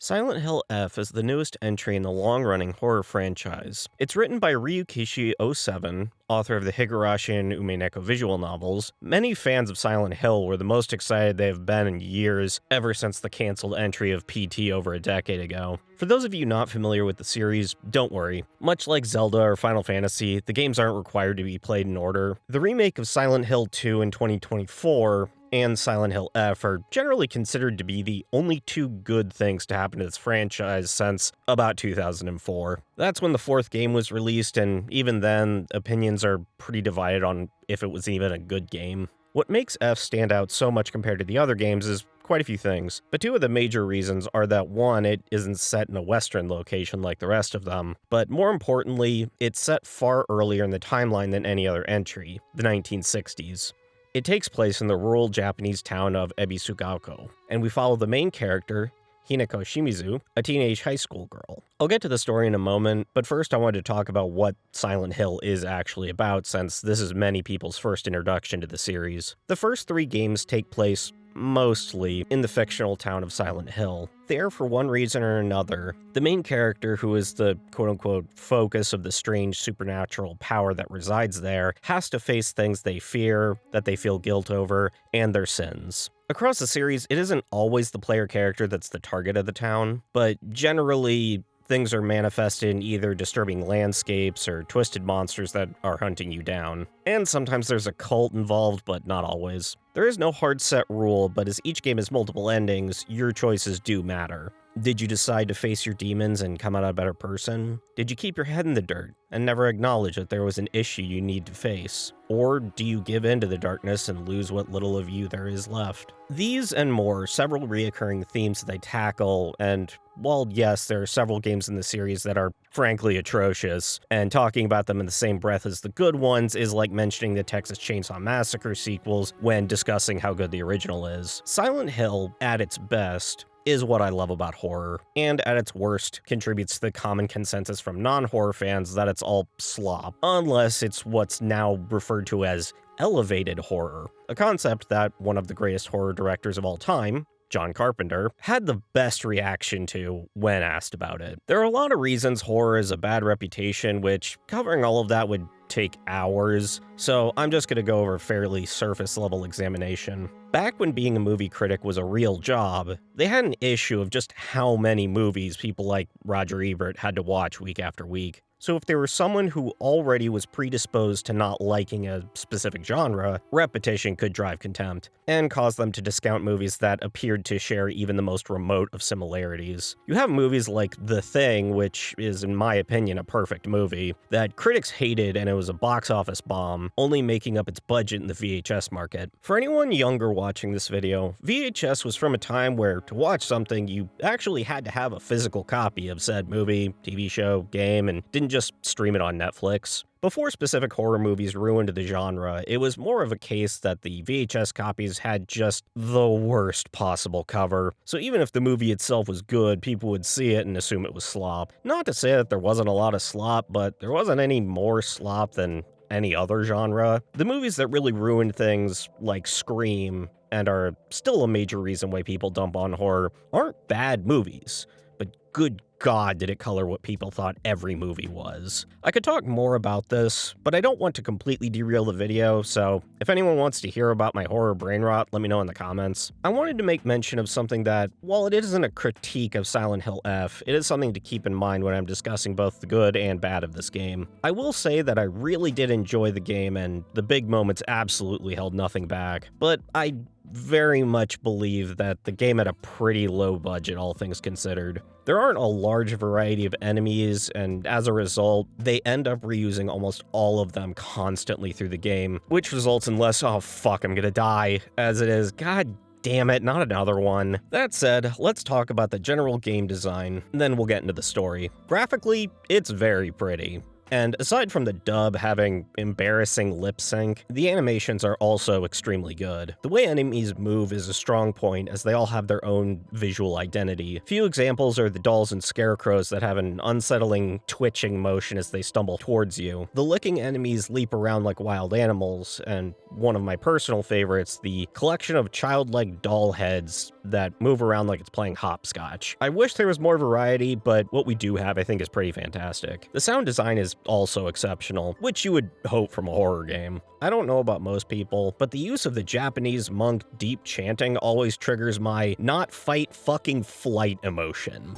Silent Hill F is the newest entry in the long-running horror franchise. It's written by Ryukishi07, author of the Higurashi and Umeneko visual novels. Many fans of Silent Hill were the most excited they have been in years, ever since the canceled entry of PT over a decade ago. For those of you not familiar with the series, don't worry. Much like Zelda or Final Fantasy, the games aren't required to be played in order. The remake of Silent Hill 2 in 2024 and Silent Hill F are generally considered to be the only two good things to happen to this franchise since about 2004. That's when the fourth game was released, and even then, opinions are pretty divided on if it was even a good game. What makes F stand out so much compared to the other games is quite a few things, but two of the major reasons are that one, it isn't set in a Western location like the rest of them, but more importantly, it's set far earlier in the timeline than any other entry, the 1960s. It takes place in the rural Japanese town of Ebisugaoka, and we follow the main character, Hinako Shimizu, a teenage high school girl. I'll get to the story in a moment, but first I wanted to talk about what Silent Hill is actually about, since this is many people's first introduction to the series. The first three games take place mostly in the fictional town of Silent Hill. There, for one reason or another, the main character, who is the quote-unquote focus of the strange supernatural power that resides there, has to face things they fear, that they feel guilt over, and their sins. Across the series, it isn't always the player character that's the target of the town, but generally, things are manifested in either disturbing landscapes or twisted monsters that are hunting you down. And sometimes there's a cult involved, but not always. There is no hard set rule, but as each game has multiple endings, your choices do matter. Did you decide to face your demons and come out a better person? Did you keep your head in the dirt and never acknowledge that there was an issue you need to face? Or do you give in to the darkness and lose what little of you there is left? These and more, several reoccurring themes that they tackle, and while yes, there are several games in the series that are frankly atrocious, and talking about them in the same breath as the good ones is like mentioning the Texas Chainsaw Massacre sequels when discussing how good the original is. Silent Hill, at its best, is what I love about horror, and at its worst, contributes to the common consensus from non-horror fans that it's all slop, unless it's what's now referred to as elevated horror, a concept that one of the greatest horror directors of all time, John Carpenter, had the best reaction to when asked about it. There are a lot of reasons horror has a bad reputation, which covering all of that would take hours, so I'm just gonna go over a fairly surface level examination. Back when being a movie critic was a real job, they had an issue of just how many movies people like Roger Ebert had to watch week after week. So if there was someone who already was predisposed to not liking a specific genre, repetition could drive contempt, and cause them to discount movies that appeared to share even the most remote of similarities. You have movies like The Thing, which is, in my opinion, a perfect movie, that critics hated and it was a box office bomb, only making up its budget in the VHS market. For anyone younger watching this video, VHS was from a time where to watch something, you actually had to have a physical copy of said movie, TV show, game, and didn't just stream it on Netflix. Before specific horror movies ruined the genre, it was more of a case that the VHS copies had just the worst possible cover, so even if the movie itself was good, people would see it and assume it was slop. Not to say that there wasn't a lot of slop, but there wasn't any more slop than any other genre. The movies that really ruined things, like Scream, and are still a major reason why people dump on horror, aren't bad movies, but good God, did it color what people thought every movie was. I could talk more about this, but I don't want to completely derail the video, so if anyone wants to hear about my horror brain rot, let me know in the comments. I wanted to make mention of something that, while it isn't a critique of Silent Hill F, it is something to keep in mind when I'm discussing both the good and bad of this game. I will say that I really did enjoy the game, and the big moments absolutely held nothing back, but I very much believe that the game had a pretty low budget, all things considered. There aren't a large variety of enemies, and as a result, they end up reusing almost all of them constantly through the game, which results in less, oh fuck, I'm gonna die, as it is, god damn it, not another one. That said, let's talk about the general game design, and then we'll get into the story. Graphically, it's very pretty. And aside from the dub having embarrassing lip sync, the animations are also extremely good. The way enemies move is a strong point, as they all have their own visual identity. Few examples are the dolls and scarecrows that have an unsettling twitching motion as they stumble towards you. The licking enemies leap around like wild animals, and one of my personal favorites, the collection of childlike doll heads that move around like it's playing hopscotch. I wish there was more variety, but what we do have I think is pretty fantastic. The sound design is also exceptional, which you would hope from a horror game. I don't know about most people, but the use of the Japanese monk deep chanting always triggers my not fight fucking flight emotion.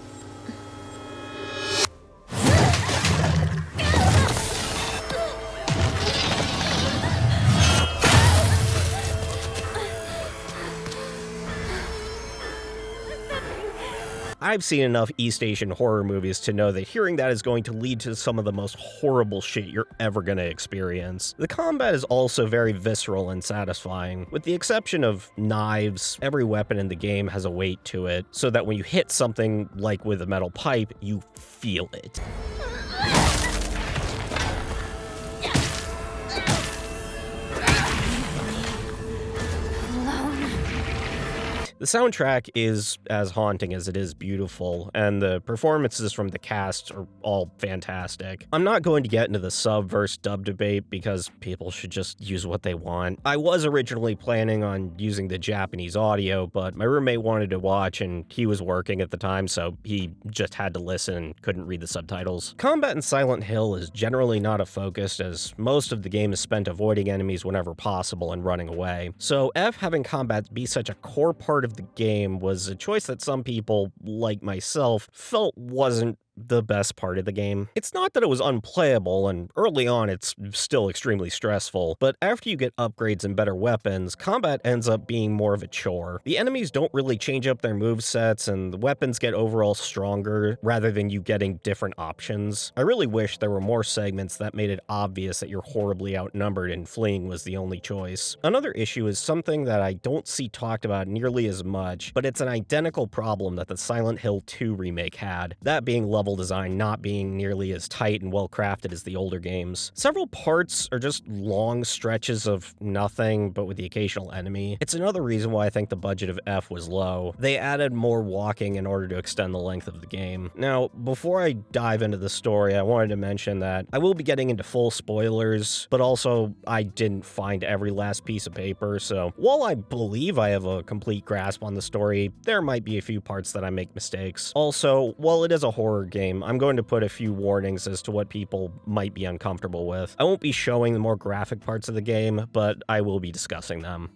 I've seen enough East Asian horror movies to know that hearing that is going to lead to some of the most horrible shit you're ever gonna experience. The combat is also very visceral and satisfying. With the exception of knives, every weapon in the game has a weight to it, so that when you hit something like with a metal pipe, you feel it. The soundtrack is as haunting as it is beautiful, and the performances from the cast are all fantastic. I'm not going to get into the sub versus dub debate because people should just use what they want. I was originally planning on using the Japanese audio, but my roommate wanted to watch and he was working at the time, so he just had to listen and couldn't read the subtitles. Combat in Silent Hill is generally not a focus, as most of the game is spent avoiding enemies whenever possible and running away. So F having combat be such a core part of the game was a choice that some people, like myself, felt wasn't the best part of the game. It's not that it was unplayable, and early on it's still extremely stressful, but after you get upgrades and better weapons, combat ends up being more of a chore. The enemies don't really change up their movesets, and the weapons get overall stronger rather than you getting different options. I really wish there were more segments that made it obvious that you're horribly outnumbered and fleeing was the only choice. Another issue is something that I don't see talked about nearly as much, but it's an identical problem that the Silent Hill 2 remake had, that being level design not being nearly as tight and well crafted as the older games. Several parts are just long stretches of nothing but with the occasional enemy. It's another reason why I think the budget of F was low. They added more walking in order to extend the length of the game. Now, before I dive into the story, I wanted to mention that I will be getting into full spoilers, but also I didn't find every last piece of paper, so while I believe I have a complete grasp on the story, there might be a few parts that I make mistakes. Also, while it is a horror game, I'm going to put a few warnings as to what people might be uncomfortable with. I won't be showing the more graphic parts of the game, but I will be discussing them.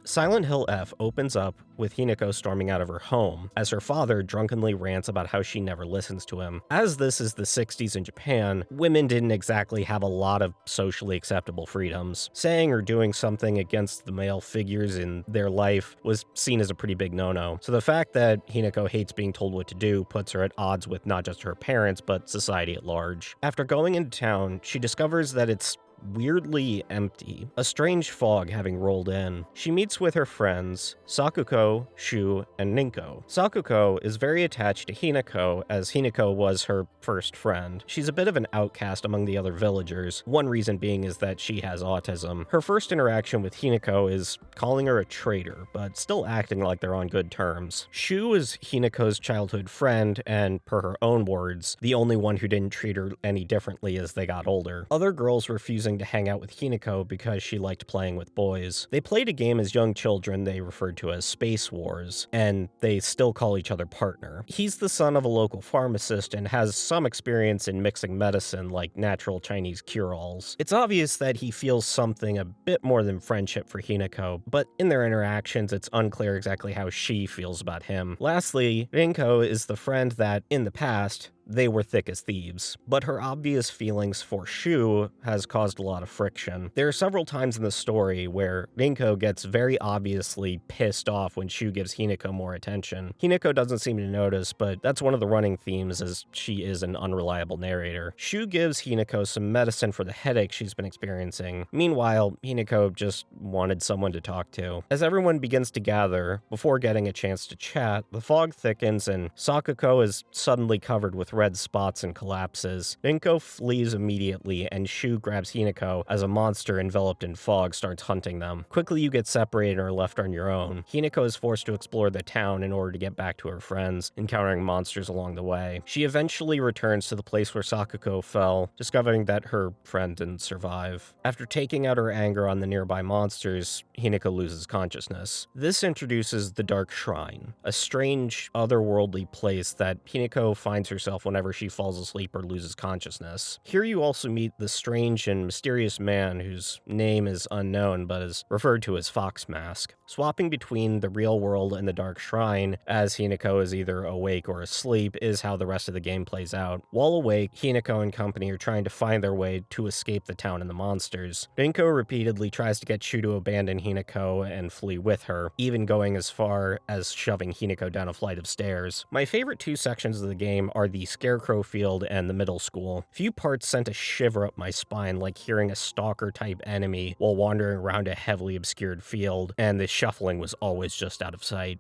Silent Hill F opens up with Hinako storming out of her home, as her father drunkenly rants about how she never listens to him. As this is the 60s in Japan, women didn't exactly have a lot of socially acceptable freedoms. Saying or doing something against the male figures in their life was seen as a pretty big no-no. So the fact that Hinako hates being told what to do puts her at odds with not just her parents, but society at large. After going into town, she discovers that it's weirdly empty, a strange fog having rolled in. She meets with her friends, Sakuko, Shu, and Ninko. Sakuko is very attached to Hinako, as Hinako was her first friend. She's a bit of an outcast among the other villagers, one reason being is that she has autism. Her first interaction with Hinako is calling her a traitor, but still acting like they're on good terms. Shu is Hinako's childhood friend, and per her own words, the only one who didn't treat her any differently as they got older. Other girls refusing to hang out with Hinako because she liked playing with boys. They played a game as young children they referred to as Space Wars, and they still call each other partner. He's the son of a local pharmacist and has some experience in mixing medicine like natural Chinese cure-alls. It's obvious that he feels something a bit more than friendship for Hinako, but in their interactions it's unclear exactly how she feels about him. Lastly, Rinko is the friend that, in the past, they were thick as thieves, but her obvious feelings for Shu has caused a lot of friction. There are several times in the story where Rinko gets very obviously pissed off when Shu gives Hinako more attention. Hinako doesn't seem to notice, but that's one of the running themes as she is an unreliable narrator. Shu gives Hinako some medicine for the headache she's been experiencing. Meanwhile, Hinako just wanted someone to talk to. As everyone begins to gather, before getting a chance to chat, the fog thickens and Sakuko is suddenly covered with red spots and collapses. Rinko flees immediately, and Shu grabs Hinako as a monster enveloped in fog starts hunting them. Quickly, you get separated and are left on your own. Hinako is forced to explore the town in order to get back to her friends, encountering monsters along the way. She eventually returns to the place where Sakuko fell, discovering that her friend didn't survive. After taking out her anger on the nearby monsters, Hinako loses consciousness. This introduces the Dark Shrine, a strange, otherworldly place that Hinako finds herself whenever she falls asleep or loses consciousness. Here you also meet the strange and mysterious man whose name is unknown but is referred to as Fox Mask. Swapping between the real world and the Dark Shrine, as Hinako is either awake or asleep, is how the rest of the game plays out. While awake, Hinako and company are trying to find their way to escape the town and the monsters. Rinko repeatedly tries to get Shu to abandon Hinako and flee with her, even going as far as shoving Hinako down a flight of stairs. My favorite two sections of the game are the Scarecrow Field and the middle school. Few parts sent a shiver up my spine, like hearing a stalker-type enemy while wandering around a heavily obscured field, and the shuffling was always just out of sight.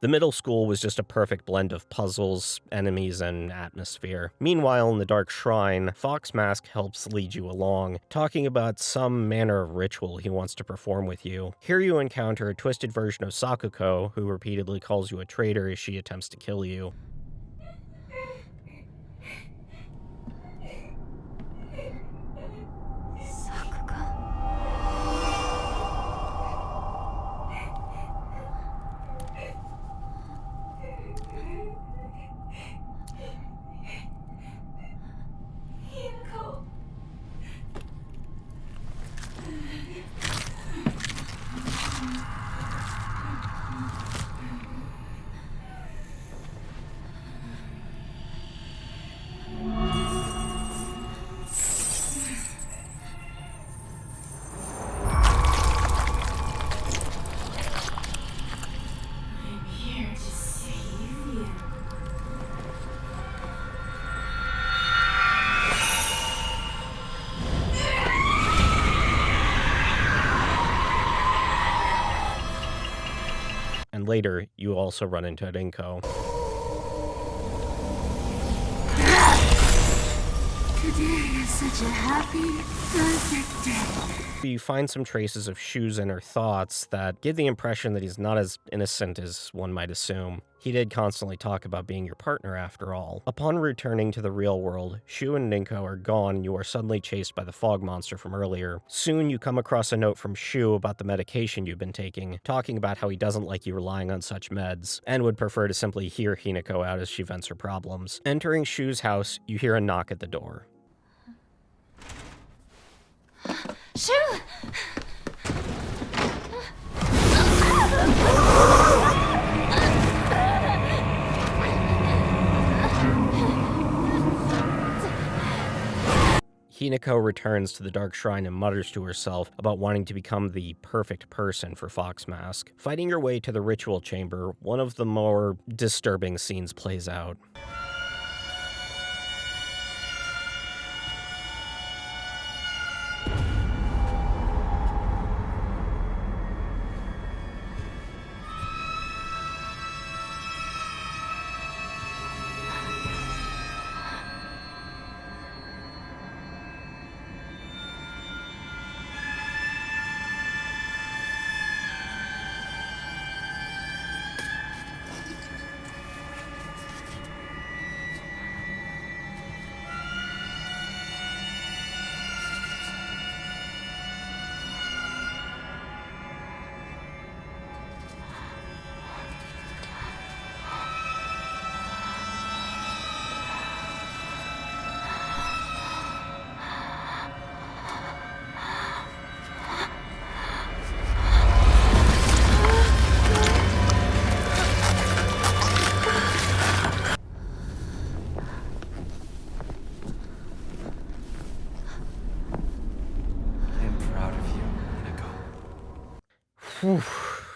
The middle school was just a perfect blend of puzzles, enemies, and atmosphere. Meanwhile, in the Dark Shrine, Fox Mask helps lead you along, talking about some manner of ritual he wants to perform with you. Here you encounter a twisted version of Sakuko, who repeatedly calls you a traitor as she attempts to kill you. And later, you also run into Rinko. Today is such a happy, perfect day. You find some traces of Shu's inner thoughts that give the impression that he's not as innocent as one might assume. He did constantly talk about being your partner after all. Upon returning to the real world, Shu and Rinko are gone and you are suddenly chased by the fog monster from earlier. Soon you come across a note from Shu about the medication you've been taking, talking about how he doesn't like you relying on such meds, and would prefer to simply hear Hinako out as she vents her problems. Entering Shu's house, you hear a knock at the door. Shu! Hinako returns to the Dark Shrine and mutters to herself about wanting to become the perfect person for Fox Mask. Fighting your way to the ritual chamber, one of the more disturbing scenes plays out.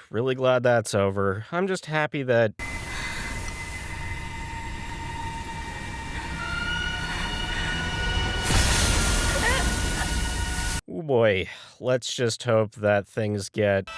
really glad that's over. I'm just happy that... Oh boy, let's just hope that things get...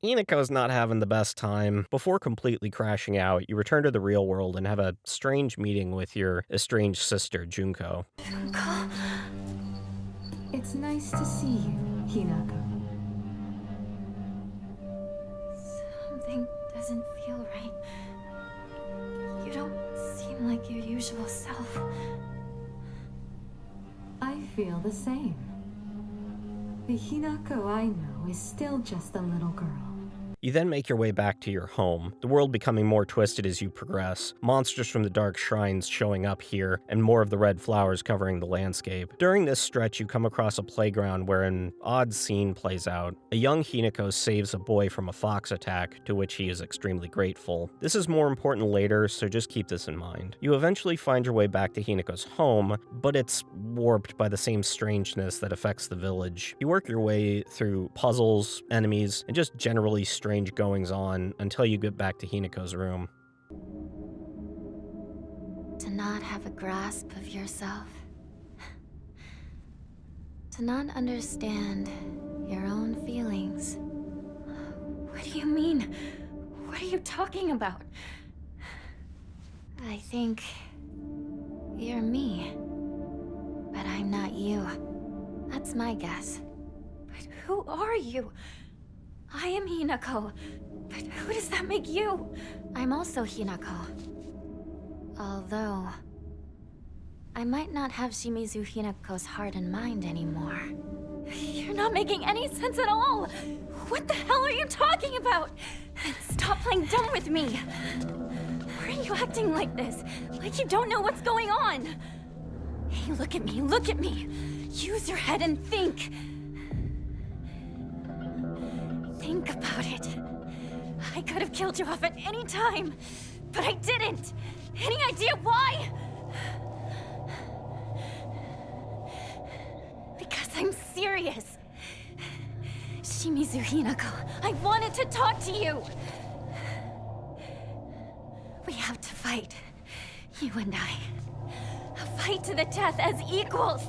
Hinako's not having the best time. Before completely crashing out, you return to the real world and have a strange meeting with your estranged sister, Junko. It's nice to see you, Hinako. Something doesn't feel right. You don't seem like your usual self. I feel the same. The Hinako I know is still just a little girl. You then make your way back to your home, the world becoming more twisted as you progress, monsters from the dark shrines showing up here, and more of the red flowers covering the landscape. During this stretch, you come across a playground where an odd scene plays out. A young Hinako saves a boy from a fox attack, to which he is extremely grateful. This is more important later, so just keep this in mind. You eventually find your way back to Hinako's home, but it's warped by the same strangeness that affects the village. You work your way through puzzles, enemies, and just generally strange goings-on until you get back to Hinako's room. To not have a grasp of yourself. To not understand your own feelings. What do you mean? What are you talking about? I think you're me, but I'm not you. That's my guess. But who are you? I am Hinako, but who does that make you? I'm also Hinako. Although, I might not have Shimizu Hinako's heart and mind anymore. You're not making any sense at all! What the hell are you talking about? Stop playing dumb with me! Why are you acting like this? Like you don't know what's going on? Hey, look at me, look at me! Use your head and think! Think about it. I could have killed you off at any time, but I didn't! Any idea why? Because I'm serious. Shimizu Hinako, I wanted to talk to you! We have to fight. You and I. A fight to the death as equals!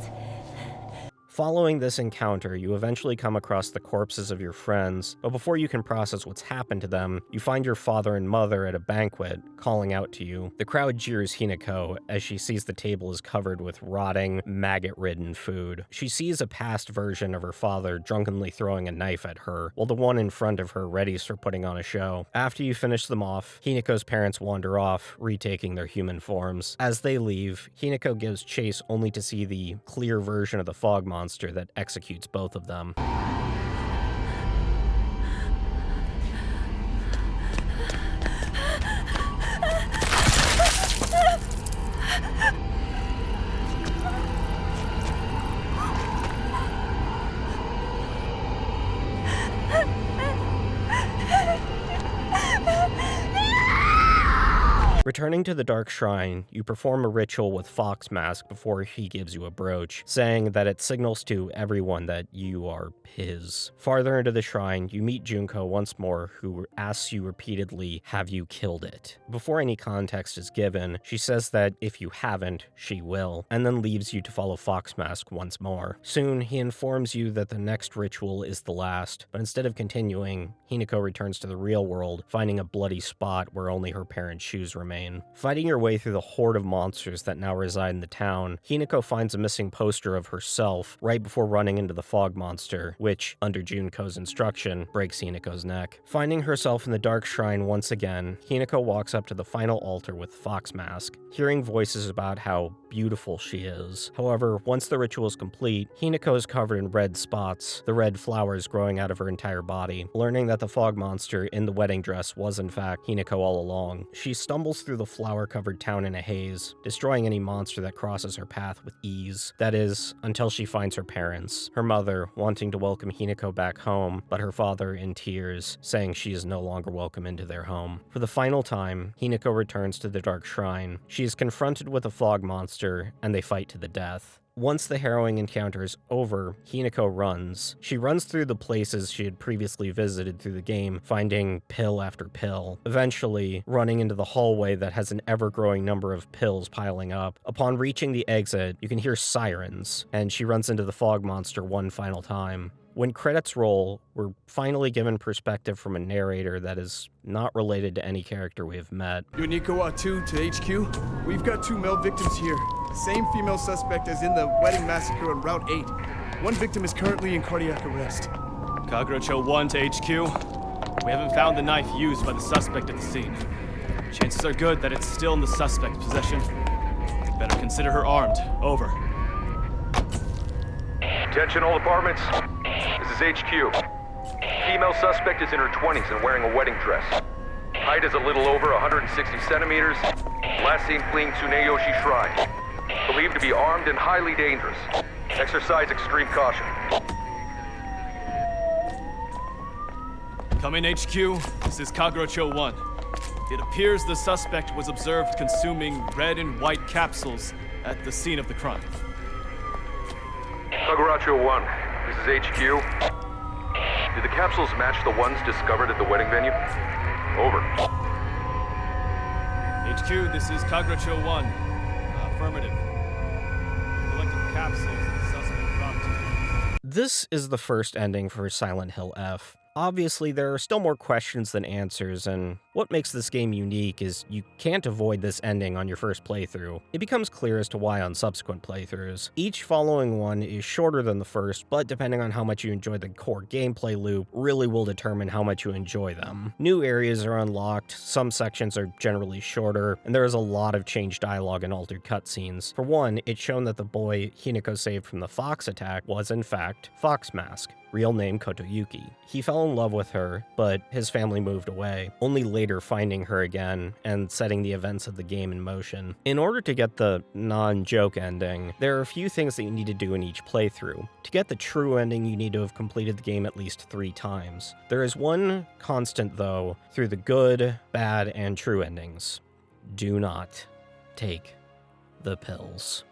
Following this encounter, you eventually come across the corpses of your friends, but before you can process what's happened to them, you find your father and mother at a banquet, calling out to you. The crowd jeers Hinako as she sees the table is covered with rotting, maggot-ridden food. She sees a past version of her father drunkenly throwing a knife at her, while the one in front of her readies for putting on a show. After you finish them off, Hinako's parents wander off, retaking their human forms. As they leave, Hinako gives chase only to see the clear version of the fog monster that executes both of them. Returning to the Dark Shrine, you perform a ritual with Fox Mask before he gives you a brooch, saying that it signals to everyone that you are his. Farther into the shrine, you meet Junko once more, who asks you repeatedly, have you killed it? Before any context is given, she says that if you haven't, she will, and then leaves you to follow Fox Mask once more. Soon, he informs you that the next ritual is the last, but instead of continuing, Hinako returns to the real world, finding a bloody spot where only her parents' shoes remain. Fighting your way through the horde of monsters that now reside in the town, Hinako finds a missing poster of herself right before running into the fog monster, which, under Junko's instruction, breaks Hinako's neck. Finding herself in the Dark Shrine once again, Hinako walks up to the final altar with Fox Mask, hearing voices about how beautiful she is. However, once the ritual is complete, Hinako is covered in red spots, the red flowers growing out of her entire body. Learning that the fog monster in the wedding dress was in fact Hinako all along, she stumbles through the flower-covered town in a haze, destroying any monster that crosses her path with ease. That is, until she finds her parents, her mother wanting to welcome Hinako back home, but her father in tears, saying she is no longer welcome into their home. For the final time, Hinako returns to the Dark Shrine. She is confronted with a fog monster, and they fight to the death. Once the harrowing encounter is over, Hinako runs. She runs through the places she had previously visited through the game, finding pill after pill, eventually running into the hallway that has an ever-growing number of pills piling up. Upon reaching the exit, you can hear sirens, and she runs into the fog monster one final time. When credits roll, we're finally given perspective from a narrator that is not related to any character we have met. Unikawa 2 to HQ. We've got 2 male victims here. Same female suspect as in the wedding massacre on Route 8. One victim is currently in cardiac arrest. Kagerocho 1 to HQ. We haven't found the knife used by the suspect at the scene. Chances are good that it's still in the suspect's possession. Better consider her armed. Over. Attention all apartments. This is HQ. Female suspect is in her 20s and wearing a wedding dress. Height is a little over 160 centimeters. Last seen fleeing Tsuneyoshi Shrine. Believed to be armed and highly dangerous. Exercise extreme caution. Come in, HQ. This is Kagerocho 1. It appears the suspect was observed consuming red and white capsules at the scene of the crime. Kagerocho 1, this is HQ. Did the capsules match the ones discovered at the wedding venue? Over. HQ, this is Kagerocho 1. Affirmative. Collected capsules that the suspect dropped. This is the first ending for Silent Hill F. Obviously, there are still more questions than answers, and what makes this game unique is you can't avoid this ending on your first playthrough. It becomes clear as to why on subsequent playthroughs. Each following one is shorter than the first, but depending on how much you enjoy the core gameplay loop, really will determine how much you enjoy them. New areas are unlocked, some sections are generally shorter, and there is a lot of changed dialogue and altered cutscenes. For one, it's shown that the boy Hinako saved from the fox attack was in fact Fox Mask, real name Kotoyuki. He fell in love with her, but his family moved away, only later finding her again and setting the events of the game in motion. In order to get the non-joke ending, there are a few things that you need to do in each playthrough. To get the true ending, you need to have completed the game at least 3 times. There is one constant, though, through the good, bad, and true endings. Do not take the pills.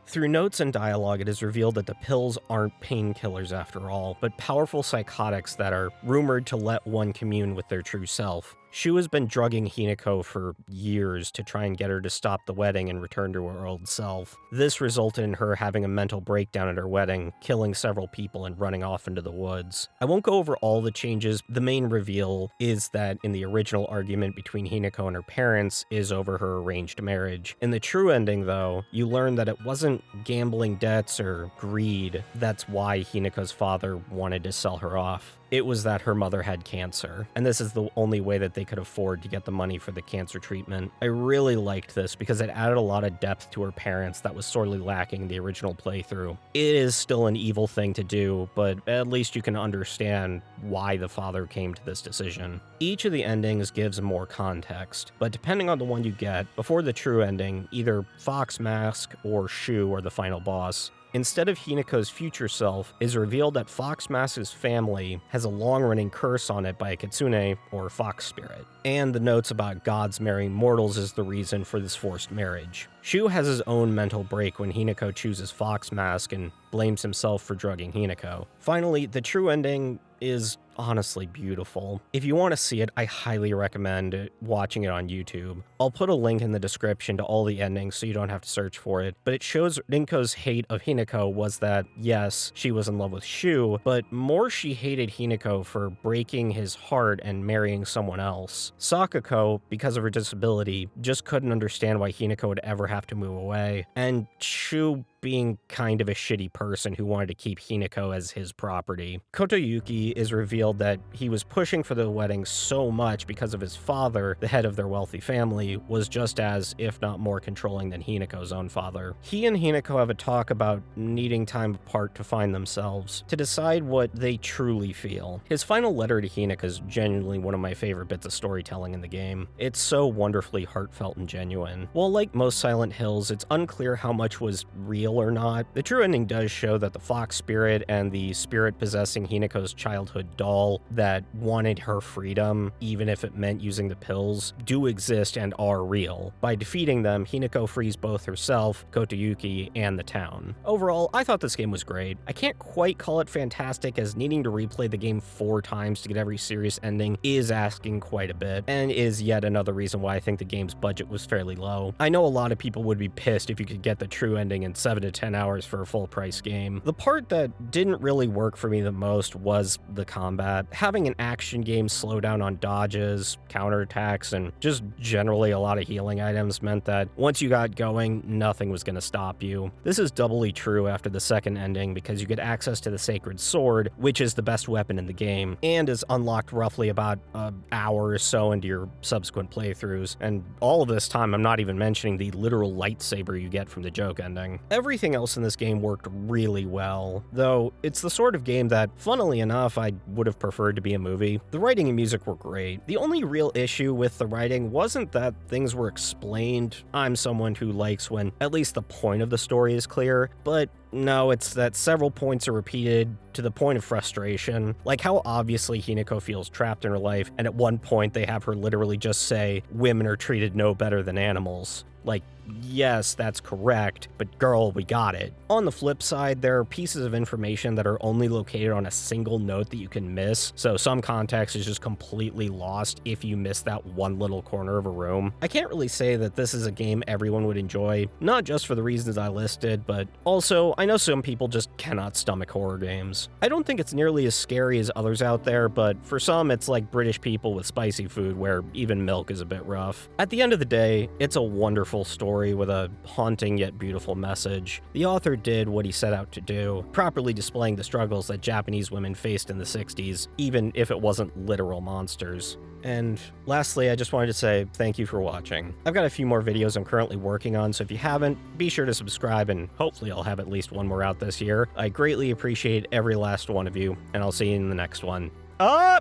Through notes and dialogue, it is revealed that the pills aren't painkillers after all, but powerful psychotics that are rumored to let one commune with their true self. Shu has been drugging Hinako for years to try and get her to stop the wedding and return to her old self. This resulted in her having a mental breakdown at her wedding, killing several people and running off into the woods. I won't go over all the changes. The main reveal is that in the original argument between Hinako and her parents is over her arranged marriage. In the true ending, though, you learn that it wasn't gambling debts or greed that's why Hinako's father wanted to sell her off. It was that her mother had cancer, and this is the only way that they could afford to get the money for the cancer treatment. I really liked this because it added a lot of depth to her parents that was sorely lacking in the original playthrough. It is still an evil thing to do, but at least you can understand why the father came to this decision. Each of the endings gives more context, but depending on the one you get, before the true ending, either Fox Mask or Shu are the final boss. Instead of Hinako's future self, it is revealed that Fox Mask's family has a long-running curse on it by a kitsune, or fox spirit. And the notes about gods marrying mortals is the reason for this forced marriage. Shu has his own mental break when Hinako chooses Fox Mask and blames himself for drugging Hinako. Finally, the true ending is honestly beautiful. If you want to see it, I highly recommend watching it on YouTube. I'll put a link in the description to all the endings so you don't have to search for it, but it shows Rinko's hate of Hinako was that, yes, she was in love with Shu, but more she hated Hinako for breaking his heart and marrying someone else. Sakako, because of her disability, just couldn't understand why Hinako would ever have to move away, and Shu being kind of a shitty person who wanted to keep Hinako as his property. Kotoyuki is revealed revealed that he was pushing for the wedding so much because of his father, the head of their wealthy family, was just as, if not more controlling than Hinako's own father. He and Hinako have a talk about needing time apart to find themselves, to decide what they truly feel. His final letter to Hinako is genuinely one of my favorite bits of storytelling in the game. It's so wonderfully heartfelt and genuine. While like most Silent Hills, it's unclear how much was real or not, the true ending does show that the fox spirit and the spirit possessing Hinako's childhood doll that wanted her freedom, even if it meant using the pills, do exist and are real. By defeating them, Hinako frees both herself, Kotayuki, and the town. Overall, I thought this game was great. I can't quite call it fantastic, as needing to replay the game 4 times to get every serious ending is asking quite a bit, and is yet another reason why I think the game's budget was fairly low. I know a lot of people would be pissed if you could get the true ending in 7 to 10 hours for a full price game. The part that didn't really work for me the most was the combat. Having an action game slow down on dodges, counterattacks, and just generally a lot of healing items meant that once you got going, nothing was going to stop you. This is doubly true after the second ending because you get access to the Sacred Sword, which is the best weapon in the game, and is unlocked roughly about an hour or so into your subsequent playthroughs. And all of this time, I'm not even mentioning the literal lightsaber you get from the joke ending. Everything else in this game worked really well, though it's the sort of game that, funnily enough, I would have preferred to be a movie. The writing and music were great. The only real issue with the writing wasn't that things were explained. I'm someone who likes when at least the point of the story is clear, but no, it's that several points are repeated to the point of frustration, like how obviously Hinako feels trapped in her life, and at one point they have her literally just say, "Women are treated no better than animals." Like, yes, that's correct, but girl, we got it. On the flip side, there are pieces of information that are only located on a single note that you can miss, so some context is just completely lost if you miss that one little corner of a room. I can't really say that this is a game everyone would enjoy, not just for the reasons I listed, but also, I know some people just cannot stomach horror games. I don't think it's nearly as scary as others out there, but for some, it's like British people with spicy food where even milk is a bit rough. At the end of the day, it's a wonderful story with a haunting yet beautiful message. The author did what he set out to do, properly displaying the struggles that Japanese women faced in the 60s, even if it wasn't literal monsters. And lastly, I just wanted to say thank you for watching. I've got a few more videos I'm currently working on, so if you haven't, be sure to subscribe, and hopefully I'll have at least one more out this year. I greatly appreciate every last one of you, and I'll see you in the next one. Up!